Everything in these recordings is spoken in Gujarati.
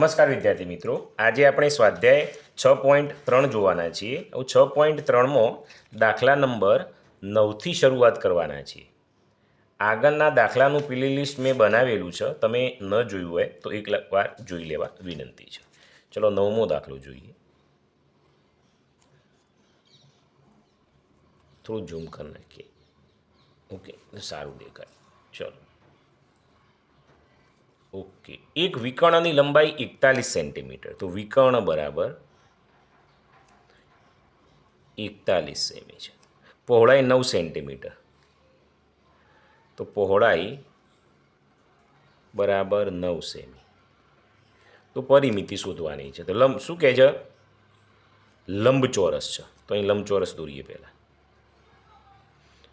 નમસ્કાર વિદ્યાર્થી મિત્રો, આજે આપણે સ્વાધ્યાય 6.3 જોવાના છીએ। 6.3માં દાખલા નંબર 9થી શરૂઆત કરવાના છીએ। આગળના દાખલાનું પ્લે લિસ્ટ મેં બનાવેલું છે, તમે ન જોયું હોય તો એક વાર જોઈ લેવા વિનંતી છે। ચલો 9મો દાખલો જોઈએ। થોડું ઝૂમ કરી નાખીએ, ઓકે, સારું દેખાય। ચલો ओके, एक विकर्ण की लंबाई 41 सेंटीमीटर, तो विकर्ण बराबर 41 सेमी है। पहोळाई 9 सेंटीमीटर, तो पहोळाई बराबर 9 सेमी। तो परिमिति शोधवानी है। तो लंब शू कहे लंबचोरस है, तो अहीं लंबचोरस दौरीए। पहला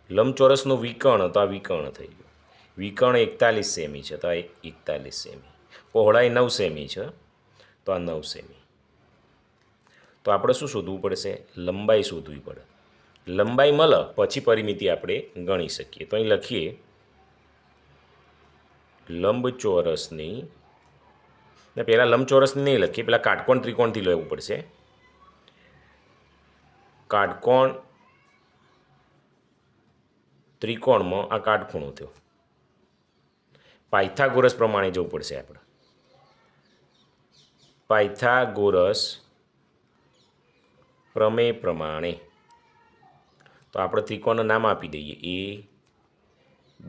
लंबचोरसनो विकर्ण, तो आ विकर्ण थई गयो। विकर्ण 41 सेमी है, तो आ 41 सेमी। पहोळाई 9 सेमी है, तो आ 9 सेमी। तो આપણે શું શોધવું પડશે? લંબાઈ શોધવી પડે। લંબાઈ મળે પછી પરિમિતિ આપણે ગણી શકીએ। તો અહીં લખીએ લંબચોરસની, ને પહેલાં લંબચોરસની નહીં લખીએ, પહેલાં કાટકોણ ત્રિકોણથી લેવું પડશે। કાટકોણ ત્રિકોણમાં આ કાટખૂણો થયો, પાયથાગોરસ પ્રમાણે જવું પડશે આપણે। પાયથાગોરસ प्रमेय प्रमाणे तो આપણે ત્રિકોણનું નામ આપી દઈએ ए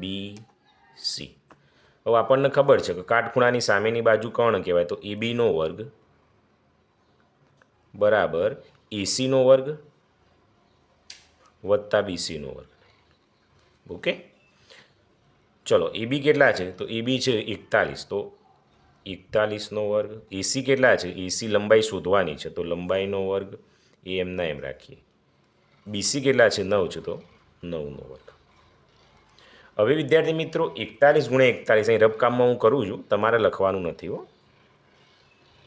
बी सी। હવે આપણને ખબર છે કે કાટખૂણાની સામેની બાજુ કોણ કહેવાય? તો ए बी નો વર્ગ બરાબર AC નો વર્ગ વત્તા BC નો વર્ગ। ઓકે, ચલો ए बी કેટલા છે? તો ए बी છે 41, તો 41 નો વર્ગ। AC કેટલા છે? AC લંબાઈ શોધવાની છે, તો લંબાઈનો વર્ગ એ એમના એમ રાખીએ। બીસી કેટલા છે? 9 છે, તો 9નો વર્ગ। હવે વિદ્યાર્થી મિત્રો 41 ગુણ્યા 41 અહીં રફકામમાં હું કરું છું, તમારે લખવાનું નથી હો।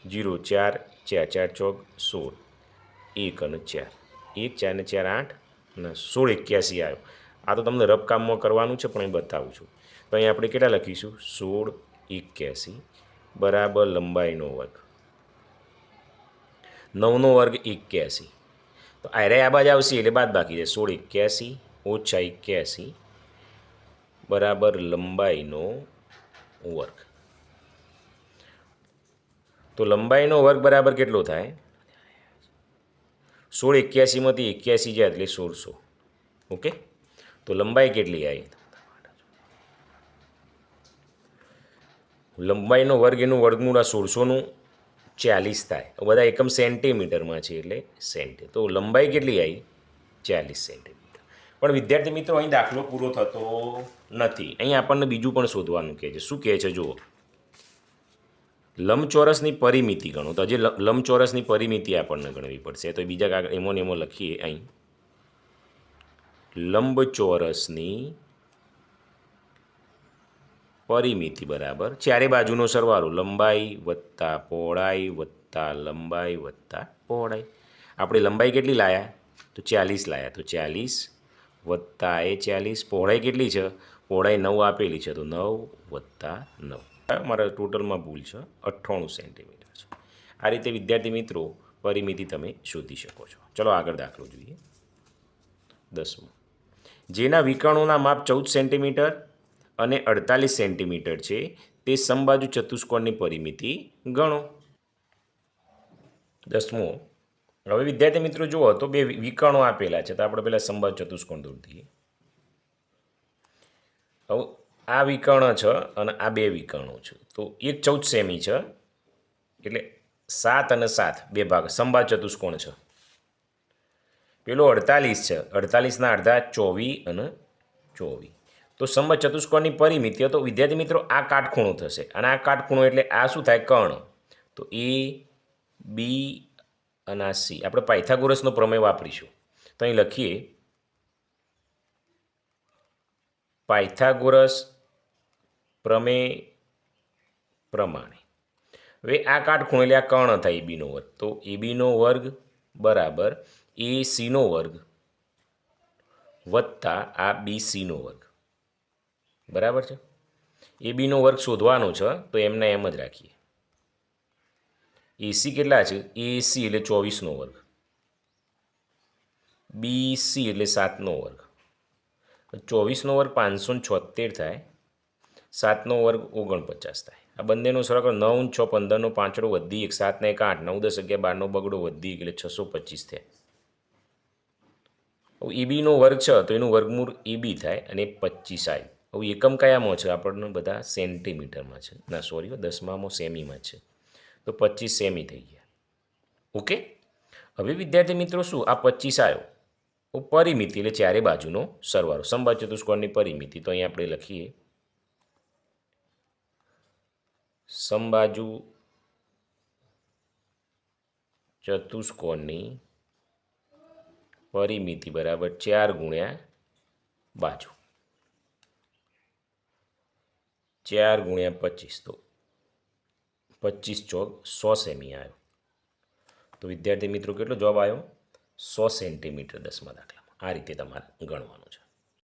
0 4 4 4 ચોક 16, 1 અને 4, 1 4 ને 4 8 અને 16 81 આવ્યો। આ તો તમને રફકામમાં કરવાનું છે, પણ અહીં બતાવું છું। તો અહીં આપણે કેટલા લખીશું? 16 81 બરાબર લંબાઈનો વર્ગ, 9નો વર્ગ 81, તો આરે આ બાજુ આવશે એટલે બાદ બાકી છે। 16 81 ઓછા 81 બરાબર લંબાઈનો વર્ગ। તો લંબાઈનો વર્ગ બરાબર કેટલો થાય? 16 81માંથી 81 જાય એટલે 1600। ઓકે, તો લંબાઈ કેટલી આવી? લંબાઈનો વર્ગ એનું વર્ગમૂળ આ 1600નું 40 થાય। બધા એકમ સેન્ટીમીટરમાં છે એટલે સેન્ટી, તો લંબાઈ કેટલી આવી? 40 સેન્ટીમીટર। પણ વિદ્યાર્થી મિત્રો અહીં દાખલો પૂરો થતો નથી, અહીં આપણને બીજું પણ શોધવાનું કહે છે। શું કહે છે જુઓ, લંબચોરસની પરિમિતિ ગણો। તો હજી લંબચોરસની પરિમિતિ આપણને ગણવી પડશે। તો બીજા કાગળ એમાં ને એમાં લખીએ અહીં લંબચોરસની परिमिति बराबर चारे बाजूनो सरवाळो लंबाई वत्ता पहोळाई वत्ता लंबाई वत्ता पहोळाई। आपणे लंबाई केटली लाया? तो 40 लाया, तो 40 वत्ता ए 40। पहोळाई केटली छे? पहोळाई 9 आपेली छे, तो 9 वत्ता 9। मारा टोटलमां भूल छे, 98 सेंटीमीटर छे। आ रीते विद्यार्थी मित्रों परिमिति तमे शोधी शको छो। चलो आगळ दाखलो जोईए। 10मो, जेना विकर्णोना माप 14 सेंटीमीटर અને 48 સેન્ટીમીટર છે, તે સમબાજુ ચતુષ્કોણની પરિમિતિ ગણો। 10મો, હવે વિદ્યાર્થી મિત્રો જુઓ તો બે વિકર્ણો આપેલા છે, તો આપણે પહેલાં સમબાજુ ચતુષ્કોણ દોરી દઈએ। હવે આ વિકર્ણ છે અને આ બે વિકર્ણો છે, તો એક 14 સેમી છે એટલે 7 અને 7 બે ભાગ સમબાજુ ચતુષ્કોણ છે। પેલો 48 છે, 48ના અડધા 24 અને 24, तो समबाजु चतुष्कोणनी परिमिति तो विद्यार्थी मित्रों आ काटखूणो थशे अने आ काटखूणो एटले आ शुं थाय? कर्ण। तो ए बी अने आ सी आपणे पायथागोरसनो प्रमेय वापरीशुं। तो अहीं लखीए पायथागोरस प्रमेय प्रमाणे। हवे आ काटखूणो एटले आ कर्ण थाय ए बी नो वर्ग, तो ए बी नो वर्ग बराबर ए सी नो वर्ग वत्ता आ बी सी नो वर्ग बराबर है। ए बी नो वर्ग शोधवानो छे, तो एमने एम ज राखीए। એસી કેટલા છે? એસી એટલે 24નો વર્ગ, બીસી એટલે 7નો વર્ગ. 24નો વર્ગ 576 થાય, 7નો વર્ગ 49 થાય. આ બંનેનો સરવાળો 9 6 15નો પાંચડો વધી 1 7 ને 1 8 9 10 11 12નો બગડો વધી એટલે 625 થાય. હવે એબીનો વર્ગ છે તો એનું વર્ગમૂળ એબી થાય અને 25 આવ્યું. હવે એકમ કયામાં છે? આપણને બધા સેન્ટીમીટરમાં છે. ના સોરી, દસમામાં સેમીમાં છે, તો 25 સેમી થઈ ગયા. ઓકે. હવે વિદ્યાર્થી મિત્રો શું આ 25 આવ્યો પરિમિતિ એટલે ચારે બાજુનો સરવાળો. સમબાજુ ચતુષ્કોણની પરિમિતિ તો અહીંયા આપણે લખીએ સમબાજુ ચતુષ્કોણની પરિમિતિ બરાબર 4 ગુણ્યા બાજુ, 4 ગુણ્યા 25, તો 25 ચોક 100 સેમી આવ્યો. તો વિદ્યાર્થી મિત્રો કેટલો જવાબ આવ્યો? 100 સેન્ટીમીટર 10મા દાખલામાં. આ રીતે તમારે ગણવાનું છે.